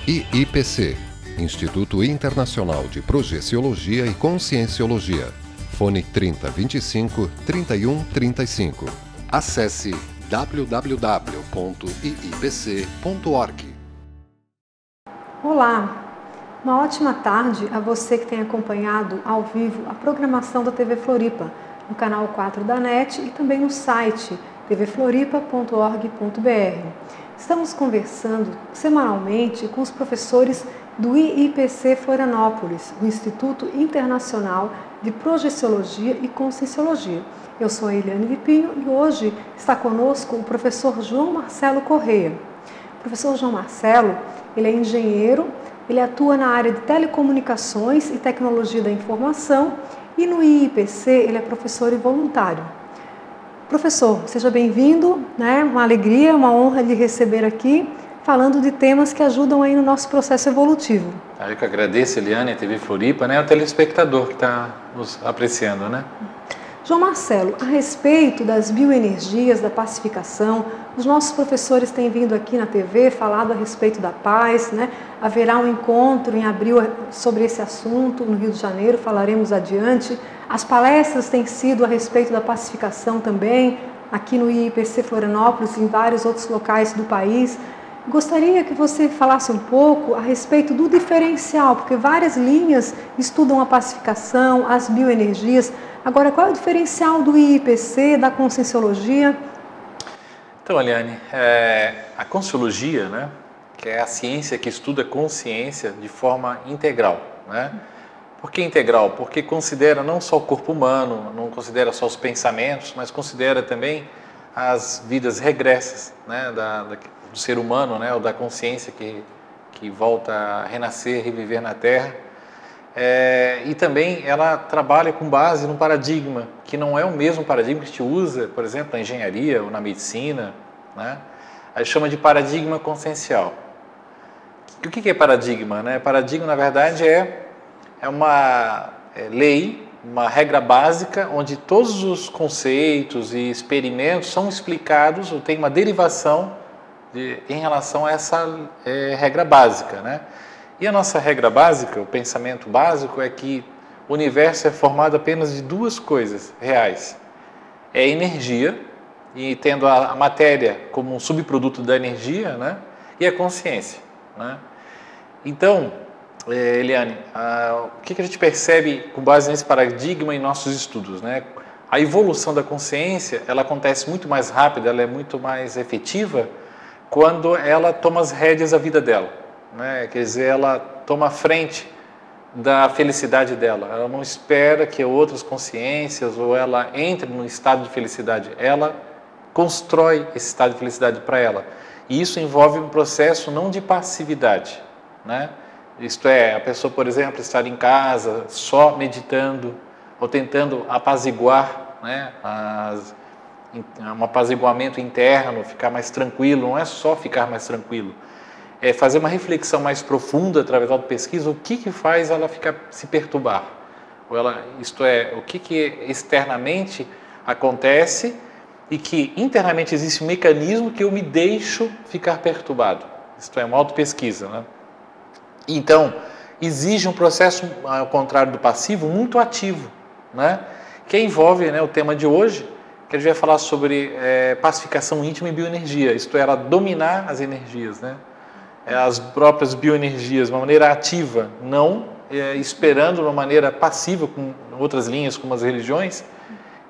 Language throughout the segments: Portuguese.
IIPC, Instituto Internacional de Projeciologia e Conscienciologia. Fone 3025 3135. Acesse www.iipc.org. Olá, uma ótima tarde a você que tem acompanhado ao vivo a programação da TV Floripa, no canal 4 da NET e também no site tvfloripa.org.br. Estamos conversando semanalmente com os professores do IIPC Florianópolis, o Instituto Internacional de Projeciologia e Conscienciologia. Eu sou a Eliane Vipinho e hoje está conosco o professor João Marcelo Correia. O professor João Marcelo, ele é engenheiro, ele atua na área de telecomunicações e tecnologia da informação e no IIPC ele é professor e voluntário. Professor, seja bem-vindo, né? Uma alegria, uma honra lhe receber aqui, falando de temas que ajudam aí no nosso processo evolutivo. Eu que agradeço, Eliane, a TV Floripa, né? O telespectador que está nos apreciando, né? João Marcelo, a respeito das bioenergias, da pacificação, os nossos professores têm vindo aqui na TV, falado a respeito da paz, né? Haverá um encontro em abril sobre esse assunto no Rio de Janeiro, falaremos adiante. As palestras têm sido a respeito da pacificação também, aqui no IIPC Florianópolis e em vários outros locais do país. Gostaria que você falasse um pouco a respeito do diferencial, porque várias linhas estudam a pacificação, as bioenergias. Agora, qual é o diferencial do IIPC, da Conscienciologia? Então, Eliane, a Conscienciologia, né, que é a ciência que estuda consciência de forma integral, né? Por que integral? Porque considera não só o corpo humano, não considera só os pensamentos, mas considera também as vidas regressas, né, do ser humano, né, ou da consciência que volta a renascer, reviver na Terra. E também ela trabalha com base num paradigma que não é o mesmo paradigma que a gente usa, por exemplo, na engenharia ou na medicina, né? A gente chama de paradigma consciencial. O que é paradigma, né? Paradigma, na verdade, é uma lei, uma regra básica, onde todos os conceitos e experimentos são explicados ou tem uma derivação em relação a essa regra básica, né? E a nossa regra básica, o pensamento básico, é que o universo é formado apenas de duas coisas reais. É energia, e tendo a matéria como um subproduto da energia, né? E a consciência, né? Então, Eliane, o que a gente percebe com base nesse paradigma em nossos estudos, né? A evolução da consciência, ela acontece muito mais rápida, ela é muito mais efetiva quando ela toma as rédeas da vida dela, né? Quer dizer, ela toma a frente da felicidade dela. Ela não espera que outras consciências ou ela entre no estado de felicidade. Ela constrói esse estado de felicidade para ela. E isso envolve um processo não de passividade, né? Isto é, a pessoa, por exemplo, estar em casa só meditando ou tentando apaziguar, né, um apaziguamento interno, ficar mais tranquilo. Não é só ficar mais tranquilo, é fazer uma reflexão mais profunda através da autopesquisa. O que faz ela se perturbar? Ou isto é, o que externamente acontece e que internamente existe um mecanismo que eu me deixo ficar perturbado. Isto é, uma autopesquisa, né? Então, exige um processo, ao contrário do passivo, muito ativo, né? Que envolve, né, o tema de hoje, que a gente vai falar sobre pacificação íntima e bioenergia, isto é, ela dominar as energias, né? As próprias bioenergias de uma maneira ativa, não esperando de uma maneira passiva, com outras linhas, como as religiões,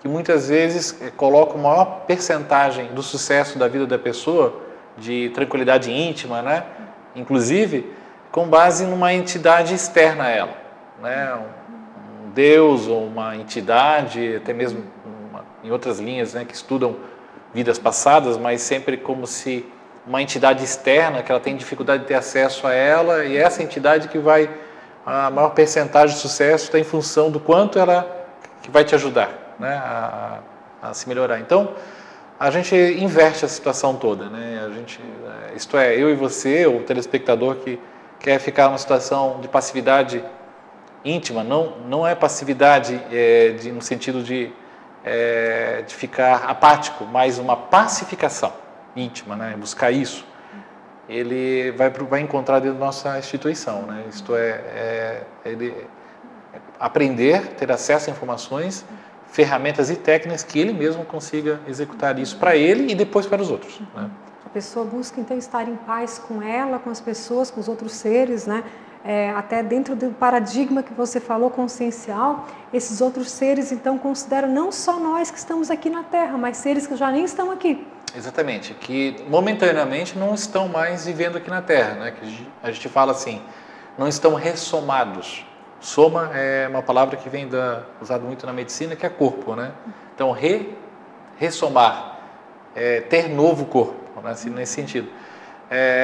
que muitas vezes colocam maior percentagem do sucesso da vida da pessoa, de tranquilidade íntima, né? Inclusive com base numa entidade externa a ela, né? Um Deus ou uma entidade, até mesmo em outras linhas, né, que estudam vidas passadas, mas sempre como se uma entidade externa, que ela tem dificuldade de ter acesso a ela, e essa entidade que vai, a maior percentagem de sucesso está em função do quanto ela que vai te ajudar, né, a se melhorar. Então, a gente inverte a situação toda, né? Isto é, eu e você, o telespectador que quer ficar numa situação de passividade íntima, não é passividade no sentido de ficar apático, mas uma pacificação íntima, né? Buscar isso. ele vai encontrar dentro da nossa instituição, né? Isto ele aprender, ter acesso a informações, ferramentas e técnicas que ele mesmo consiga executar isso para ele e depois para os outros, né? A pessoa busca então estar em paz com ela, com as pessoas, com os outros seres, né? Até dentro do paradigma que você falou, consciencial, esses outros seres então consideram não só nós que estamos aqui na Terra, mas seres que já nem estão aqui. Exatamente, que momentaneamente não estão mais vivendo aqui na Terra, né? Que a gente fala assim, não estão ressomados. Soma é uma palavra que vem usada muito na medicina, que é corpo, né? Então, ressomar, ter novo corpo, né? Assim, nesse sentido.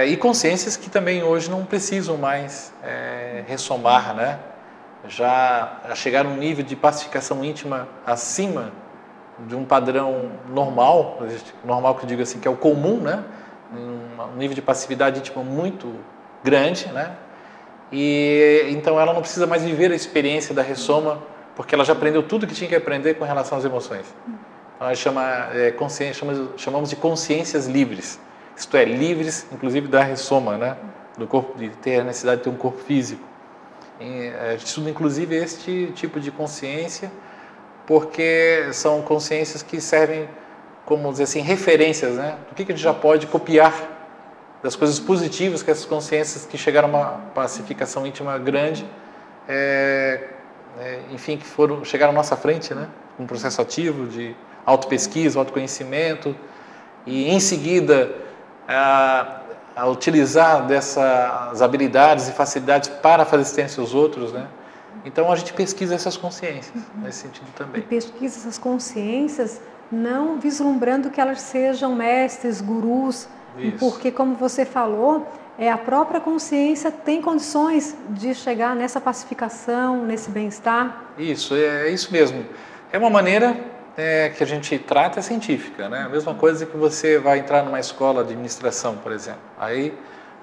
E consciências que também hoje não precisam mais ressomar, né? Já chegaram a um nível de pacificação íntima acima de um padrão normal que eu digo assim, que é o comum, né? Um nível de passividade íntima muito grande, né? E então ela não precisa mais viver a experiência da ressoma, porque ela já aprendeu tudo que tinha que aprender com relação às emoções. Então ela chamamos de consciências livres. Isto é, livres, inclusive, da ressoma, né? Do corpo, de ter a necessidade de ter um corpo físico. A gente estuda, inclusive, este tipo de consciência, porque são consciências que servem, como dizer assim, referências, né? Do que a gente já pode copiar das coisas positivas que essas consciências que chegaram a uma pacificação íntima grande, enfim, que chegaram à nossa frente, né? Um processo ativo de autopesquisa, autoconhecimento, e em seguida a utilizar dessas habilidades e facilidades para fazer assistência aos outros, né? Então a gente pesquisa essas consciências, nesse sentido também. E pesquisa essas consciências não vislumbrando que elas sejam mestres, gurus, porque, como você falou, a própria consciência tem condições de chegar nessa pacificação, nesse bem-estar. Isso, é isso mesmo. É uma maneira que a gente trata científica, né? A mesma coisa que você vai entrar numa escola de administração, por exemplo. Aí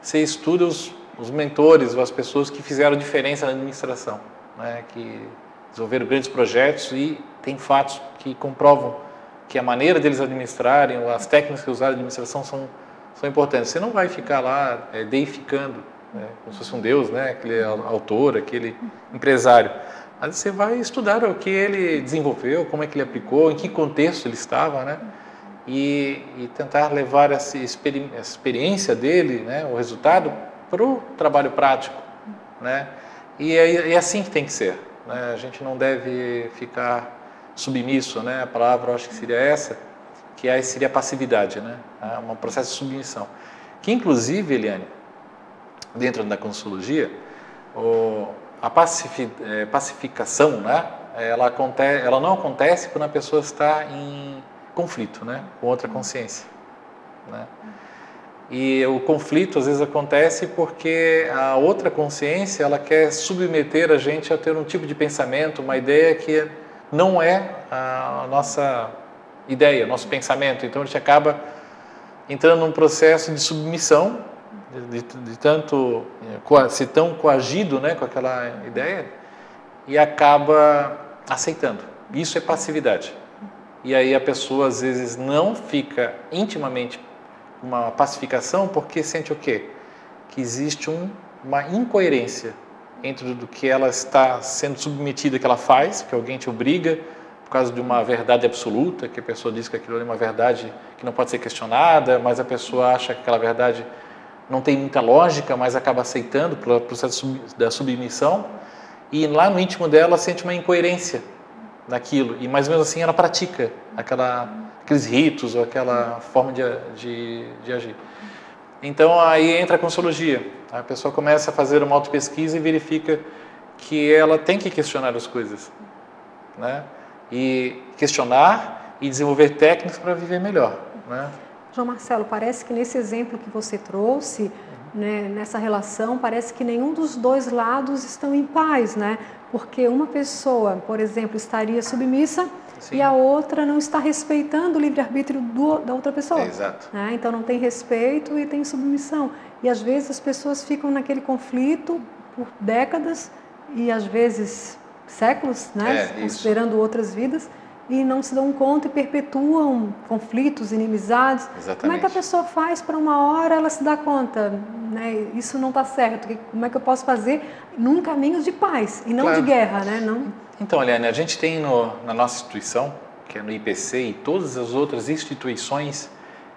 você estuda os mentores, ou as pessoas que fizeram diferença na administração, né? Que desenvolveram grandes projetos e tem fatos que comprovam que a maneira deles administrarem, ou as técnicas que usaram de administração são importantes. Você não vai ficar lá deificando, né? Como se fosse um deus, né? Aquele autor, aquele empresário. Mas você vai estudar o que ele desenvolveu, como é que ele aplicou, em que contexto ele estava, né? E tentar levar essa experiência dele, né? O resultado, para o trabalho prático, né? E é assim que tem que ser, né? A gente não deve ficar submisso, né? A palavra, eu acho que seria essa, que seria a passividade, né? Um processo de submissão. Que, inclusive, Eliane, dentro da Conscienciologia, a pacificação, né? Ela não acontece quando a pessoa está em conflito, né? Com outra consciência, né? E o conflito às vezes acontece porque a outra consciência ela quer submeter a gente a ter um tipo de pensamento, uma ideia que não é a nossa ideia, nosso pensamento. Então a gente acaba entrando num processo de submissão, de tanto ser tão coagido, né, com aquela ideia, e acaba aceitando. Isso é passividade. E aí a pessoa às vezes não fica intimamente uma pacificação porque sente o quê? Que existe uma incoerência entre do que ela está sendo submetida, que ela faz, que alguém te obriga, por causa de uma verdade absoluta, que a pessoa diz que aquilo é uma verdade que não pode ser questionada, mas a pessoa acha que aquela verdade não tem muita lógica, mas acaba aceitando pelo processo da submissão, e lá no íntimo dela sente uma incoerência naquilo, e mais ou menos assim ela pratica aqueles ritos ou aquela forma de agir. Então aí entra a Conscienciologia. A pessoa começa a fazer uma autopesquisa e verifica que ela tem que questionar as coisas, né? E questionar e desenvolver técnicas para viver melhor, né? João Marcelo, parece que nesse exemplo que você trouxe, né, nessa relação, parece que nenhum dos dois lados estão em paz, né? Porque uma pessoa, por exemplo, estaria submissa, sim, e a outra não está respeitando o livre-arbítrio da outra pessoa. Exato. Né? Então não tem respeito e tem submissão. E às vezes as pessoas ficam naquele conflito por décadas e às vezes séculos, né? Considerando outras vidas, e não se dão conta e perpetuam conflitos, inimizades. Exatamente. Como é que a pessoa faz para uma hora ela se dar conta, né? Isso não está certo. Como é que eu posso fazer num caminho de paz e não Claro. de guerra, né? Não... Então, Eliane, a gente tem na nossa instituição, que é no IPC, e todas as outras instituições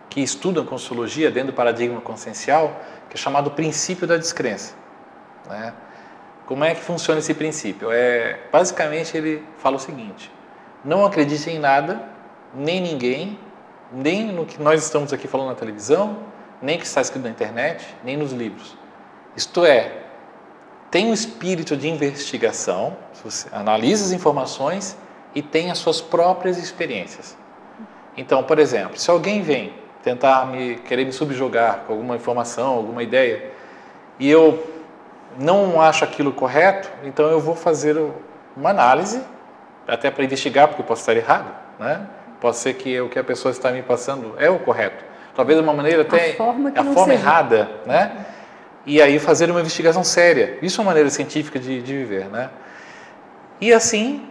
que estudam Conscienciologia dentro do paradigma consciencial, que é chamado princípio da descrença, né? Como é que funciona esse princípio? Basicamente, ele fala o seguinte: não acredite em nada, nem ninguém, nem no que nós estamos aqui falando na televisão, nem no que está escrito na internet, nem nos livros. Isto é, tem um espírito de investigação, você analisa as informações e tem as suas próprias experiências. Então, por exemplo, se alguém vem tentar querer me subjugar com alguma informação, alguma ideia, e eu não acho aquilo correto, então eu vou fazer uma análise, até para investigar, porque eu posso estar errado, né? Pode ser que o que a pessoa está me passando é o correto. Talvez de uma maneira até a forma errada, né? E aí fazer uma investigação séria. Isso é uma maneira científica de viver, né? E assim,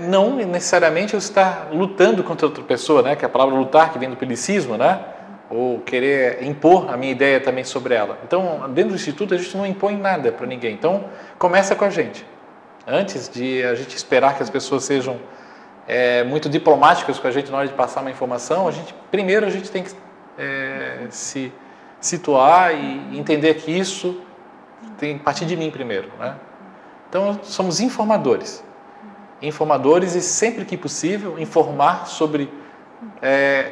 não necessariamente eu estar lutando contra outra pessoa, né? Que é a palavra lutar, que vem do pelicismo, né? Ou querer impor a minha ideia também sobre ela. Então, dentro do Instituto, a gente não impõe nada para ninguém. Então, começa com a gente. Antes de a gente esperar que as pessoas sejam muito diplomáticas com a gente na hora de passar uma informação, primeiro a gente tem que se situar e entender que isso tem que partir de mim primeiro, né? Então, somos informadores. Informadores e, sempre que possível, informar sobre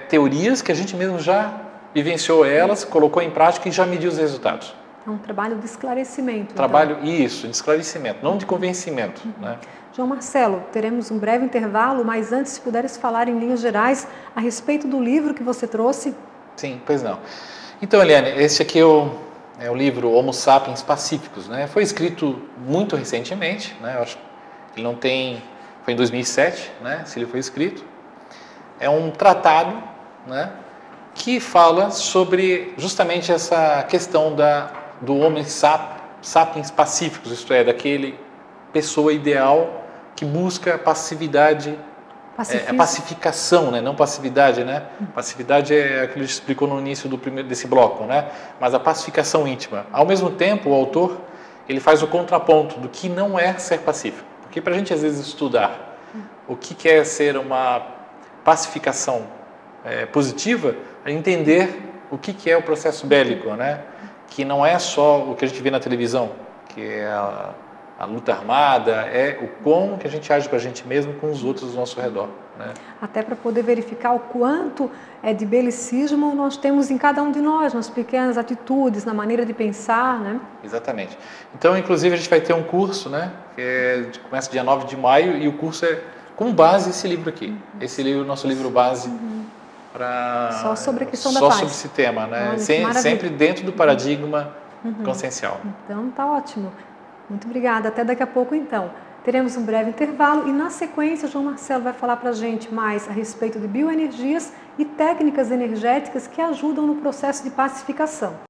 teorias que a gente mesmo já vivenciou elas, colocou em prática e já mediu os resultados. É um trabalho de esclarecimento. Isso, de esclarecimento, não de convencimento, né? João Marcelo, teremos um breve intervalo, mas antes, se puderes falar em linhas gerais a respeito do livro que você trouxe. Sim, pois não. Então, Eliane, esse aqui é o livro Homo Sapiens Pacíficos, né? Foi escrito muito recentemente, né? Eu acho que ele não tem... Foi em 2007, né? Esse livro foi escrito. É um tratado, né? Que fala sobre justamente essa questão do Homo Sapiens Pacíficos, isto é, daquele pessoa ideal que busca passividade, pacificação, né? Não passividade, né? Passividade é aquilo que a gente explicou no início desse bloco, né? Mas a pacificação íntima. Ao mesmo tempo, o autor ele faz o contraponto do que não é ser pacífico. Porque para a gente às vezes estudar o que é ser uma pacificação positiva, é entender o que é o processo bélico, né? Que não é só o que a gente vê na televisão, que é a luta armada, é o como que a gente age com a gente mesmo e com os outros ao nosso redor, né? Até para poder verificar o quanto de belicismo nós temos em cada um de nós, nas pequenas atitudes, na maneira de pensar, né? Exatamente. Então, inclusive, a gente vai ter um curso, né? Que começa dia 9 de maio e o curso é com base esse livro aqui. Esse livro, nosso livro base, só sobre a questão da paz. Só sobre esse tema, né? Sempre dentro do paradigma consciencial. Então, tá ótimo. Muito obrigada. Até daqui a pouco, então. Teremos um breve intervalo e, na sequência, João Marcelo vai falar para a gente mais a respeito de bioenergias e técnicas energéticas que ajudam no processo de pacificação.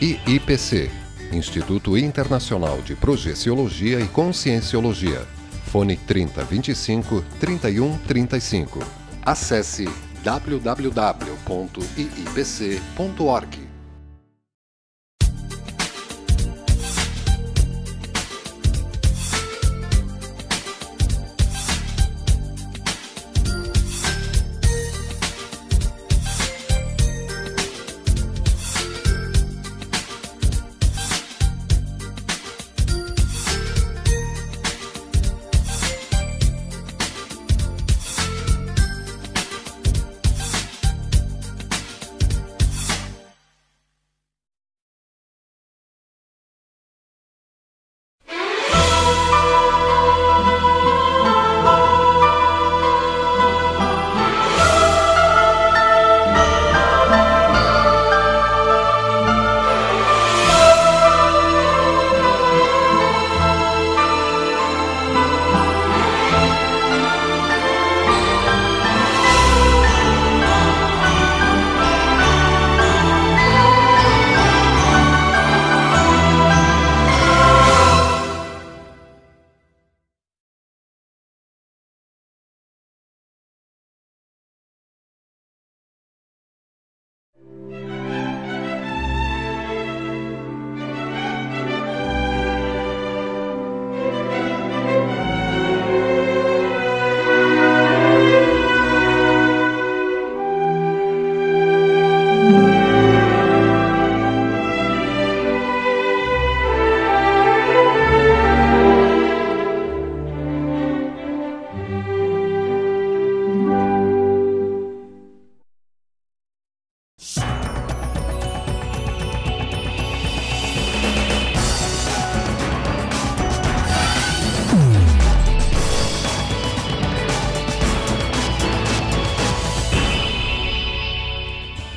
IIPC, Instituto Internacional de Projeciologia e Conscienciologia. Fone 3025 3135. Acesse www.iipc.org.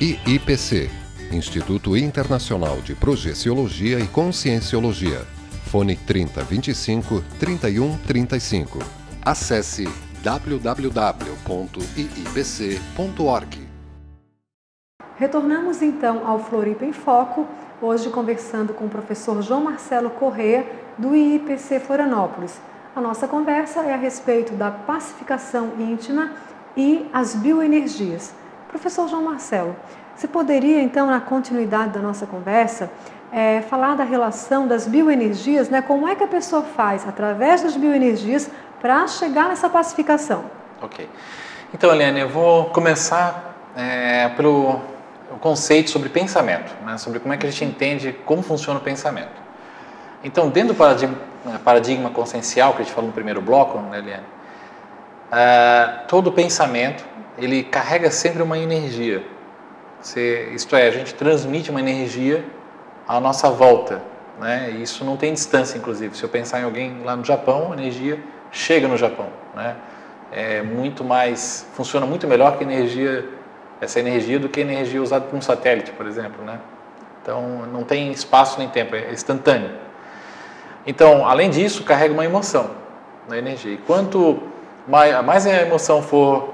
IIPC, Instituto Internacional de Projeciologia e Conscienciologia. Fone 3025 3135. Acesse www.iipc.org. Retornamos então ao Floripa em Foco, hoje conversando com o professor João Marcelo Corrêa, do IIPC Florianópolis. A nossa conversa é a respeito da pacificação íntima e as bioenergias. Professor João Marcelo, você poderia então, na continuidade da nossa conversa, falar da relação das bioenergias, né? Como é que a pessoa faz, através das bioenergias, para chegar nessa pacificação? Ok. Então, Eliane, eu vou começar pelo conceito sobre pensamento, né? Sobre como é que a gente entende como funciona o pensamento. Então, dentro do paradigma consciencial, que a gente falou no primeiro bloco, né, Eliane, todo pensamento, ele carrega sempre uma energia. Isto é, a gente transmite uma energia à nossa volta, né? E isso não tem distância, inclusive. Se eu pensar em alguém lá no Japão, a energia chega no Japão, né? Funciona muito melhor que essa energia do que a energia usada por um satélite, por exemplo, né? Então, não tem espaço nem tempo, é instantâneo. Então, além disso, carrega uma emoção na energia. E quanto mais a emoção for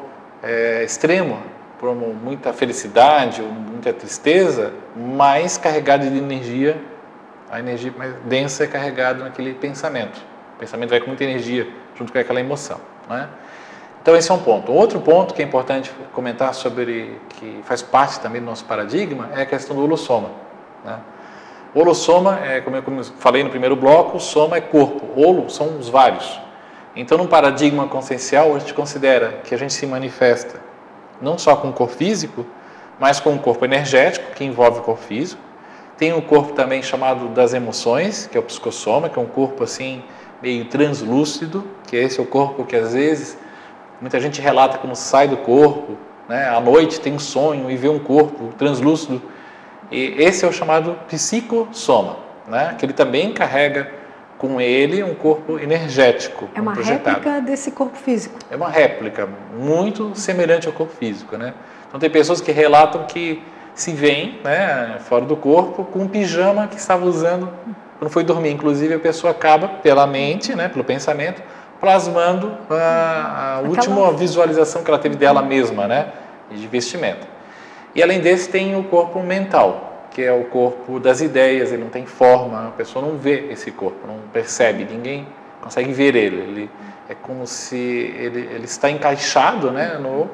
extrema, por muita felicidade ou muita tristeza, mais carregada de energia, a energia mais densa é carregada naquele pensamento. O pensamento vai com muita energia junto com aquela emoção, né? Então esse é um ponto. Outro ponto que é importante comentar sobre, que faz parte também do nosso paradigma, é a questão do holossoma, né? O holossoma, como eu falei no primeiro bloco, o soma é corpo, holo são os vários. Então, num paradigma consciencial, a gente considera que a gente se manifesta não só com o corpo físico, mas com o corpo energético, que envolve o corpo físico. Tem um corpo também chamado das emoções, que é o psicossoma, que é um corpo assim meio translúcido, que esse é o corpo que às vezes muita gente relata como sai do corpo, né? À noite tem um sonho e vê um corpo translúcido. E esse é o chamado psicossoma, né? Que ele também carrega com ele um corpo energético. É uma projetado. Réplica desse corpo físico. É uma réplica muito semelhante ao corpo físico, né? Então tem pessoas que relatam que se veem, né, fora do corpo com um pijama que estava usando quando foi dormir. Inclusive a pessoa acaba pela mente, né, pelo pensamento, plasmando a última visualização que ela teve dela mesma, né, de vestimenta. E além desse tem o corpo mental, que é o corpo das ideias. Ele não tem forma, a pessoa não vê esse corpo, não percebe, ninguém consegue ver ele. É como se ele está encaixado, né, no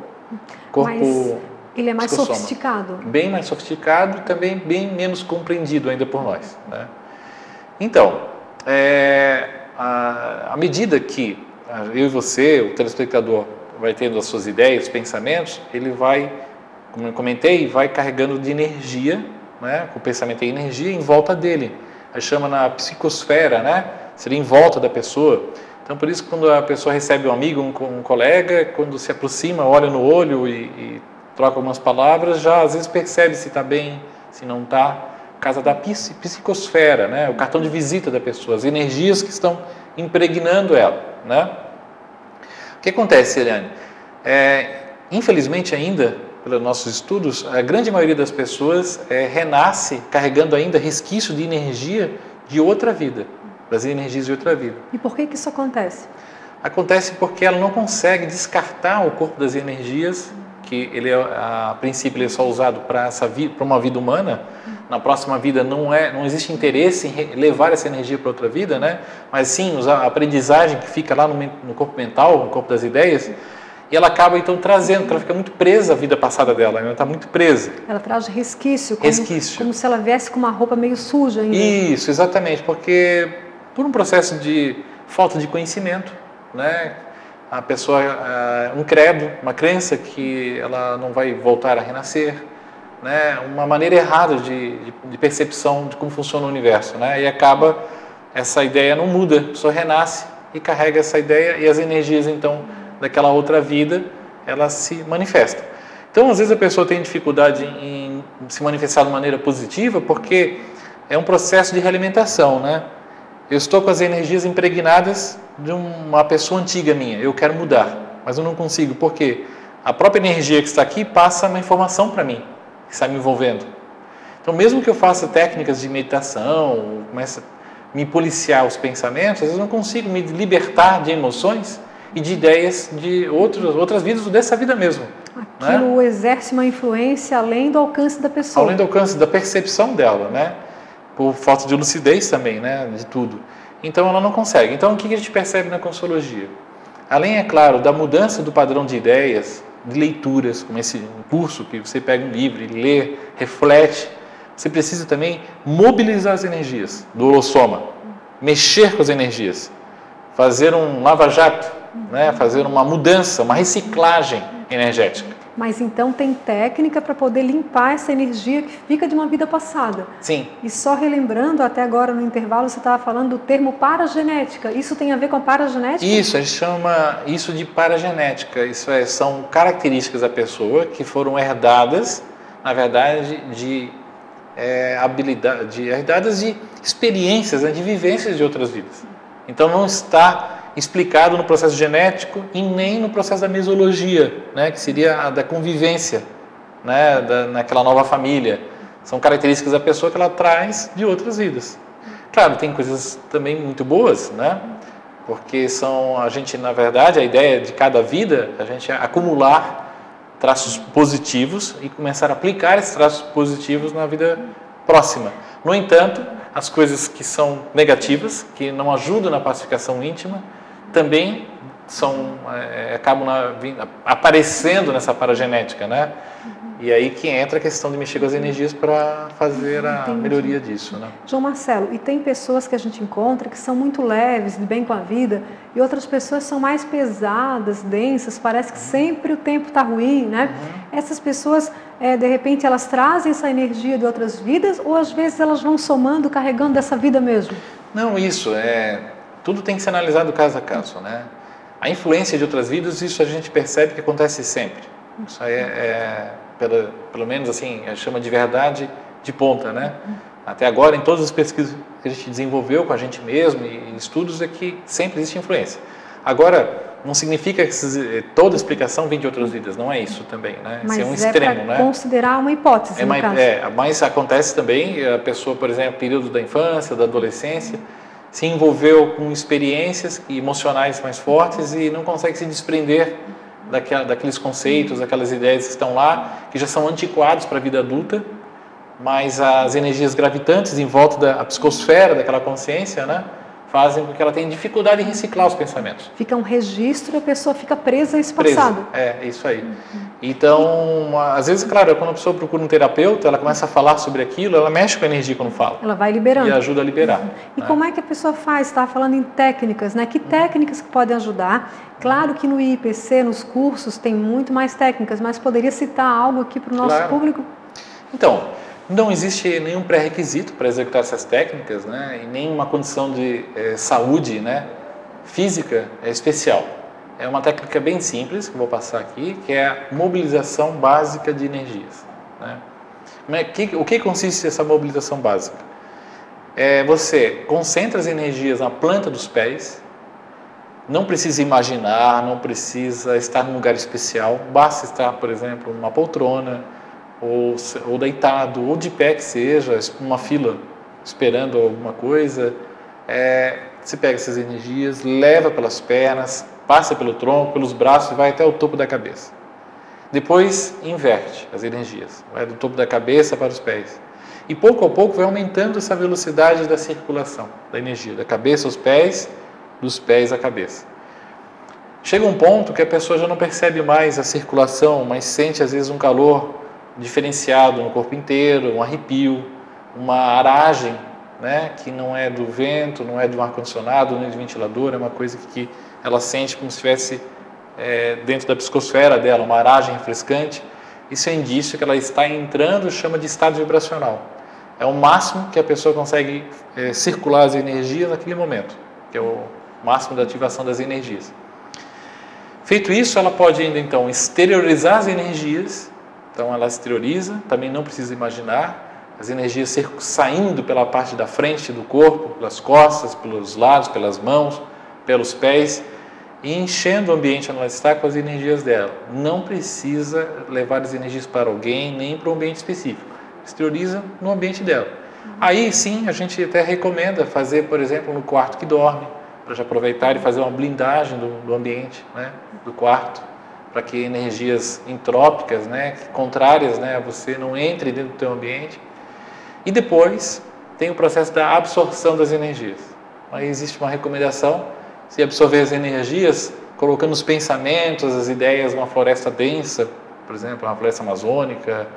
corpo. Mas ele é mais psicossoma. sofisticado. Bem mais sofisticado e também bem menos compreendido ainda por nós, né? Então, à medida que eu e você, o telespectador, vai tendo as suas ideias, os pensamentos, ele vai, como eu comentei, vai carregando de energia, né? O pensamento é energia em volta dele. A gente chama na psicosfera, né? Seria em volta da pessoa. Então, por isso, quando a pessoa recebe um amigo, um colega, quando se aproxima, olha no olho e troca algumas palavras, já às vezes percebe se está bem, se não está. Casa da psicosfera, né? O cartão de visita da pessoa, as energias que estão impregnando ela, né? O que acontece, Eliane? Infelizmente ainda, pelos nossos estudos, a grande maioria das pessoas renasce carregando ainda resquício de energia de outra vida, das energias de outra vida. E por que isso acontece? Acontece porque ela não consegue descartar o corpo das energias, que ele a princípio ele é só usado para uma vida humana. Na próxima vida não existe interesse em levar essa energia para outra vida, né? Mas sim usar a aprendizagem que fica lá no corpo mental, no corpo das ideias, e ela acaba então trazendo, porque ela fica muito presa à vida passada dela, ela está muito presa. Ela traz resquício, como se ela viesse com uma roupa meio suja ainda. Isso, exatamente, porque por um processo de falta de conhecimento, né? A pessoa, um credo, uma crença que ela não vai voltar a renascer, né? Uma maneira errada de percepção de como funciona o universo, né? E acaba, essa ideia não muda, a pessoa renasce e carrega essa ideia e as energias, então, daquela outra vida, ela se manifesta. Então, às vezes a pessoa tem dificuldade em se manifestar de maneira positiva porque é um processo de realimentação, né? Eu estou com as energias impregnadas de uma pessoa antiga minha, eu quero mudar, mas eu não consigo, porque a própria energia que está aqui passa uma informação para mim. que está me envolvendo. Então, mesmo que eu faça técnicas de meditação, comece a me policiar os pensamentos, às vezes eu não consigo me libertar de emoções e de ideias de outras vidas, dessa vida mesmo. Aquilo, né, exerce uma influência além do alcance da pessoa. Além do alcance da percepção dela, né? Por falta de lucidez também, né? De tudo. Então ela não consegue. Então o que a gente percebe na Consciologia? Além, é claro, da mudança do padrão de ideias, de leituras, como esse curso que você pega um livro e lê, reflete, você precisa também mobilizar as energias do holossoma, mexer com as energias, fazer um lava-jato, né? Fazer uma mudança, uma reciclagem energética. Mas então tem técnica para poder limpar essa energia que fica de uma vida passada. Sim. E só relembrando, até agora no intervalo você estava falando do termo paragenética. Isso tem a ver com a paragenética? Isso, a gente chama isso de paragenética. Isso são características da pessoa que foram herdadas, na verdade, herdadas de experiências, né, de vivências de outras vidas. Então não está explicado no processo genético e nem no processo da mesologia, né, que seria a da convivência, né, naquela nova família. São características da pessoa que ela traz de outras vidas. Claro, tem coisas também muito boas, né, porque a gente, na verdade, a ideia de cada vida, a gente acumular traços positivos e começar a aplicar esses traços positivos na vida próxima. No entanto, as coisas que são negativas, que não ajudam na pacificação íntima, também acabam aparecendo nessa paragenética, né? E aí que entra a questão de mexer com as energias para fazer a melhoria disso, né? João Marcelo, e tem pessoas que a gente encontra que são muito leves, de bem com a vida, e outras pessoas são mais pesadas, densas, parece que sempre o tempo está ruim, né? Essas pessoas, de repente, elas trazem essa energia de outras vidas ou às vezes elas vão somando, carregando dessa vida mesmo? Não, tudo tem que ser analisado caso a caso, né? A influência de outras vidas, isso a gente percebe que acontece sempre. Isso aí pelo menos assim, chama de verdade de ponta, né? Até agora, em todas as pesquisas que a gente desenvolveu com a gente mesmo e estudos, é que sempre existe influência. Agora, não significa que toda explicação vem de outras vidas, não é isso também, né? Mas é um extremo, né? Considerar uma hipótese, no caso. Mas acontece também, a pessoa, por exemplo, período da infância, da adolescência, se envolveu com experiências emocionais mais fortes e não consegue se desprender daqueles conceitos, daquelas ideias que estão lá, que já são antiquados para a vida adulta, mas as energias gravitantes em volta da psicosfera, daquela consciência, né, fazem com que ela tenha dificuldade em reciclar os pensamentos. Fica um registro e a pessoa fica presa a esse passado. É isso aí. Então, às vezes, claro, quando a pessoa procura um terapeuta, ela começa a falar sobre aquilo, ela mexe com a energia quando fala. Ela vai liberando. E ajuda a liberar. E como é que a pessoa faz? Estava falando em técnicas, né? Que técnicas que podem ajudar? Claro que no IIPC, nos cursos, tem muito mais técnicas, mas poderia citar algo aqui para o nosso público? Então, não existe nenhum pré-requisito para executar essas técnicas, né? E nenhuma condição de saúde, né, física especial. É uma técnica bem simples, que eu vou passar aqui, que é a mobilização básica de energias, né? O que consiste essa mobilização básica? Você concentra as energias na planta dos pés, não precisa imaginar, não precisa estar num lugar especial, basta estar, por exemplo, numa poltrona, ou deitado, ou de pé que seja, numa fila, esperando alguma coisa. Você pega essas energias, leva pelas pernas, passa pelo tronco, pelos braços e vai até o topo da cabeça. Depois inverte as energias, vai do topo da cabeça para os pés. E pouco a pouco vai aumentando essa velocidade da circulação da energia, da cabeça aos pés, dos pés à cabeça. Chega um ponto que a pessoa já não percebe mais a circulação, mas sente às vezes um calor diferenciado no corpo inteiro, um arrepio, uma aragem, né, que não é do vento, não é do ar-condicionado, nem do ventilador, é uma coisa que ela sente como se estivesse dentro da psicosfera dela, uma aragem refrescante. Isso é indício que ela está entrando, chama de estado vibracional. É o máximo que a pessoa consegue circular as energias naquele momento, que é o máximo da ativação das energias. Feito isso, ela pode ainda então exteriorizar as energias. Então ela exterioriza, também não precisa imaginar, as energias saindo pela parte da frente do corpo, pelas costas, pelos lados, pelas mãos, pelos pés, e enchendo o ambiente onde ela está com as energias dela. Não precisa levar as energias para alguém, nem para um ambiente específico. Exterioriza no ambiente dela. Aí sim, a gente até recomenda fazer, por exemplo, no quarto que dorme, para já aproveitar e fazer uma blindagem do ambiente, né, do quarto, para que energias entrópicas, né, contrárias, né, a você não entre dentro do teu ambiente. E depois tem o processo da absorção das energias. Aí existe uma recomendação, se absorver as energias, colocando os pensamentos, as ideias numa floresta densa, por exemplo, uma floresta amazônica,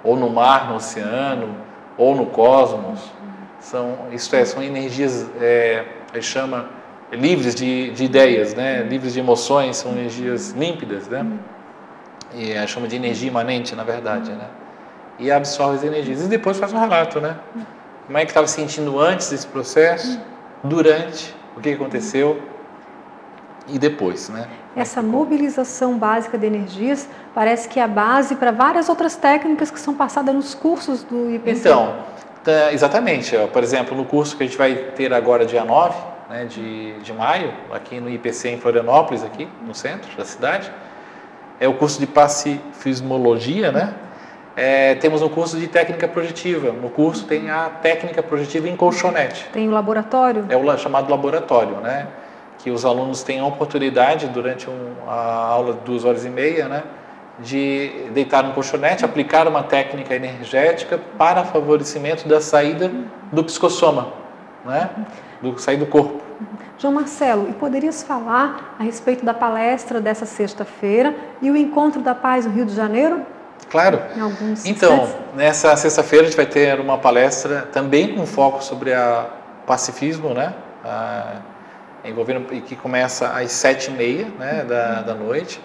ou no mar, no oceano, ou no cosmos. São energias, a gente chama, livres de ideias, né? Livres de emoções, são energias límpidas, né? E a gente chama de energia imanente, na verdade, né? E absorve as energias. E depois faz um relato, né? Como é que estava se sentindo antes desse processo, durante, o que aconteceu e depois, né? Essa mobilização básica de energias parece que é a base para várias outras técnicas que são passadas nos cursos do IPC. Então, exatamente. Por exemplo, no curso que a gente vai ter agora, dia 9, né, de maio, aqui no IPC em Florianópolis, aqui no centro da cidade, é o curso de pacifismologia, né? Temos um curso de técnica projetiva. No curso tem a técnica projetiva em colchonete. Tem o laboratório? É o chamado laboratório, né? Que os alunos têm a oportunidade, durante a aula de 2h30, né, de deitar no colchonete, aplicar uma técnica energética para favorecimento da saída do psicossoma, né, sair do corpo. João Marcelo, e poderias falar a respeito da palestra dessa sexta-feira e o Encontro da Paz no Rio de Janeiro? Claro. Então, nessa sexta-feira a gente vai ter uma palestra também com foco sobre o pacifismo, né, envolvendo, e que começa às 7h30, né, da noite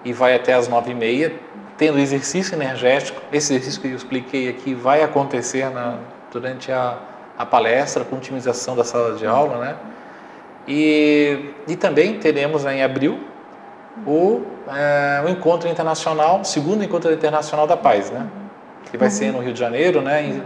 e vai até às 9h30, tendo exercício energético. Esse exercício que eu expliquei aqui vai acontecer durante a palestra, com otimização da sala de aula, né? E também teremos em abril o encontro internacional, segundo encontro internacional da paz, né? Que vai ser no Rio de Janeiro, né,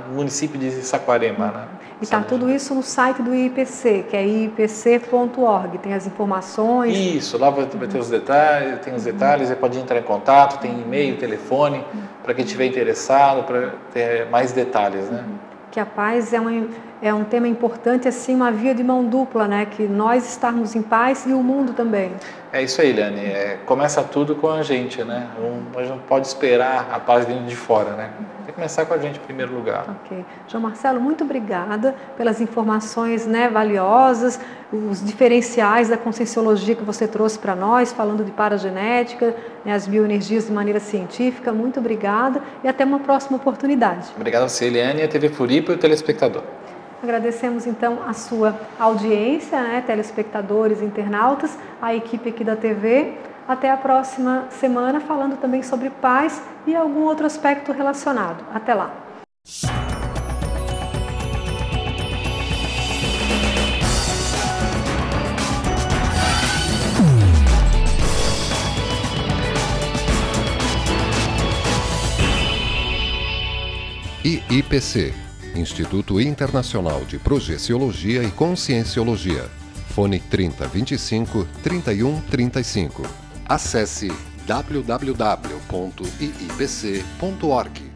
no município de Saquarema, né? E está tudo isso no site do IPC, que é ipc.org, tem as informações. Isso, lá vai ter os detalhes, você pode entrar em contato, tem e-mail, telefone, para quem estiver interessado, para ter mais detalhes, né? Que a paz é um tema importante, assim, uma via de mão dupla, né? Que nós estarmos em paz e o mundo também. É isso aí, Eliane. Começa tudo com a gente, né? A gente não pode esperar a paz vindo de fora, né? Tem que começar com a gente em primeiro lugar. Ok. João Marcelo, muito obrigada pelas informações, né, valiosas, os diferenciais da conscienciologia que você trouxe para nós, falando de paragenética, né, as bioenergias de maneira científica. Muito obrigada e até uma próxima oportunidade. Obrigado a você, Eliane, a TV Floripa e o telespectador. Agradecemos então a sua audiência, né, telespectadores, internautas, a equipe aqui da TV. Até a próxima semana, falando também sobre paz e algum outro aspecto relacionado. Até lá! IIPC, Instituto Internacional de Projeciologia e Conscienciologia. Fone 3025 3135. Acesse www.iipc.org.